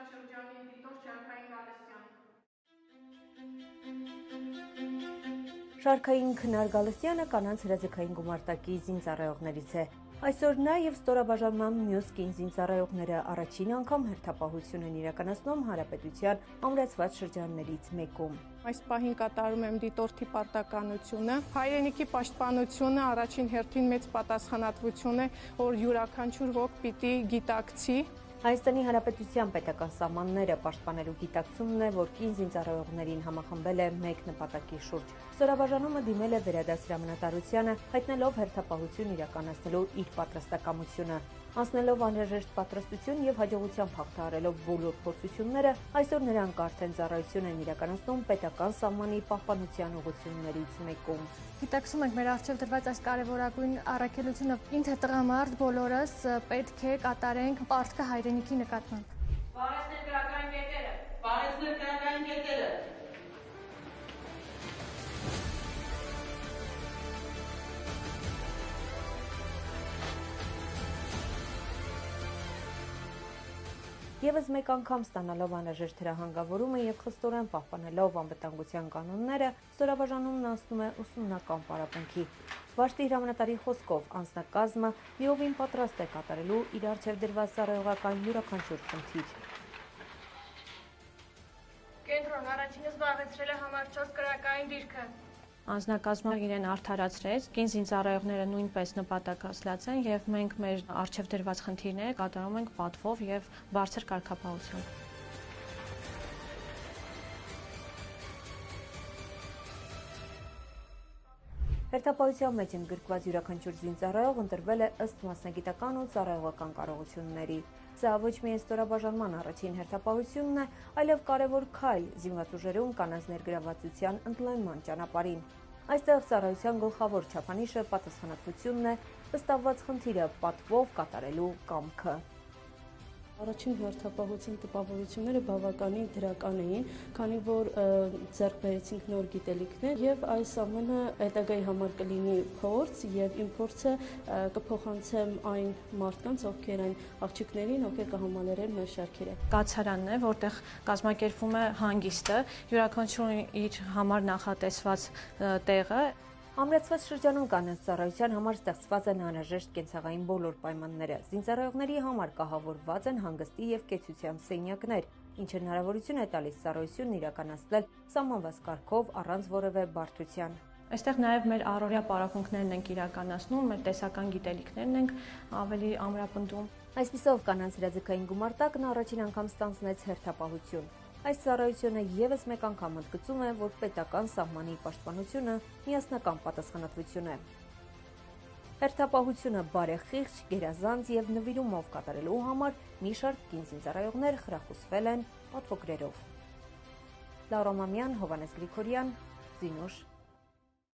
շրջանի դիտոր Շարքային Գալստյան։ Շարքային Քնար Գալստյանը կանանց հրաձգային գումարտակի զինծառայողներից է։ Այսօր նա եւ ստորաբաժանման մյուս կին զինծառայողները առաջին անգամ հերթապահություն են իրականացնում հանրապետության ամրացված շրջաններից մեկում։ Այս պահին կատարում եմ դիտորդի պարտականությունը։ Հայրենիքի պաշտպանությունը առաջին հերթին մեծ պատասխանատվություն է, որ յուրաքանչյուր ոք պիտի գիտակցի։ Հայաստանի Հանրապետության պետական սահմանները պաշտպանելու գիտակցումն է, որ կին զինծառայողներին համախմբել է մեկ նպատակի շուրջ։ Ստորաբաժանումը դիմել է վերադաս հրամանատարությանը, հայտնելով հերթապահություն իրականացնելու իր պատրաստակամությունը։ Անցնելով անհրաժեշտ պատրաստություն եւ հաջողությամբ հաղթահարելով բոլոր փորձությունները, այսօր նրանք արդեն ծառայություն են իրականացնում պետական սահմանի պահպանության ուղղություններից մեկում։ Գիտակցում ենք մեր առջև դրված այս կարևորագույն առաքելությունը, ինքը տղամարդ բոլորս պետք է կատարենք պարտքը հայրենիքի նկատմամբ։ Բարեցնել գրական կետերը, բարեցնել գրական կետերը։ Եվս մեկ անգամ ստանալով անհրաժեշտ հրահանգավորումը եւ խստորեն պահպանելով անվտանգության կանոնները, ստորաբաժանումն անցնում է ուսումնական պարապմունքի։ Վարչի հրամանատարի խոսքով անձնակազմը լիովին պատրաստ է կատարելու իր առջև դրված ծառայողական յուրաքանչյուր խնդիր։ Կենտրոն առաջինը զբաղեցրել է համար 4 կրակային դիրքը։ Անձնակազմը իրեն արդարացրեց, կին զինծառայողները նույնպես նպատակասլաց են եւ մենք մեր առջև դրված խնդիրները կատարում ենք պատվով եւ բարձր կարգապահությամբ։ Հերթապահության մեջ ընդգրկված յուրաքանչյուր զինծառայող ընտրվել է ըստ մասնագիտական ու ծառայողական կարողությունների։ Սա ոչ միայն ստորաբաժանման առաջին հերթապահությունն է, այլև կարևոր քայլ զինված ուժերում կանանց ներգրավվածության ընդլայնման ճանապարհին։ Այստեղ ծառայության գլխավոր չափանիշը պատասխանատվությունն է, ըստավված խնդիրը պատվով կատարելու կամքը։ Առաջին հերթապահության տպավորությունները բավականին դրական էին, քանի որ ձեռք բերեցինք նոր գիտելիքներ եւ այս ամենը հետագայի համար կլինի փորձ եւ իմ փորձը կփոխանցեմ այն մարդկանց, ովքեր այն աղջիկներին, ովքեր կհամալրեն մեր շարքերը։ Կացարանն է, որտեղ կազմակերպվում է հանգիստը, յուրաքանչյուրը իր համար նախատեսված տեղը։ Ամրացված շրջանում կանանց ծառայության համար ստեղծված են անհրաժեշտ կենցաղային բոլոր պայմանները։ Զինծառայողների համար կահավորված են հանգստի եւ կեցության սենյակներ, ինչը հնարավորություն է տալիս ծառայությունն իրականացնել սահմանված կարգով առանց որևէ բարդության։ Այստեղ նաև մեր առօրյա պարապմունքներն ենք իրականացնում, մեր տեսական գիտելիքներն ենք ավելի ամրապնդում։ Այսպիսով կանանց հրաձգային գումարտակն առաջին անգամ ստանձնեց հերթապահություն։ Այս ծառայությունը եւս մեկ անգամ ընդգծում է, որ պետական սահմանի պաշտպանությունը միասնական պատասխանատվություն է։ Հերթապահությունը բարեխիղճ, գերազանց եւ նվիրումով կատարելու համար մի շարք կին զինծառայողներ խրախուսվել են պատվոգրերով։ Լաուրա Մամյան, Հովհաննես Գրիգորյան, Զինուշ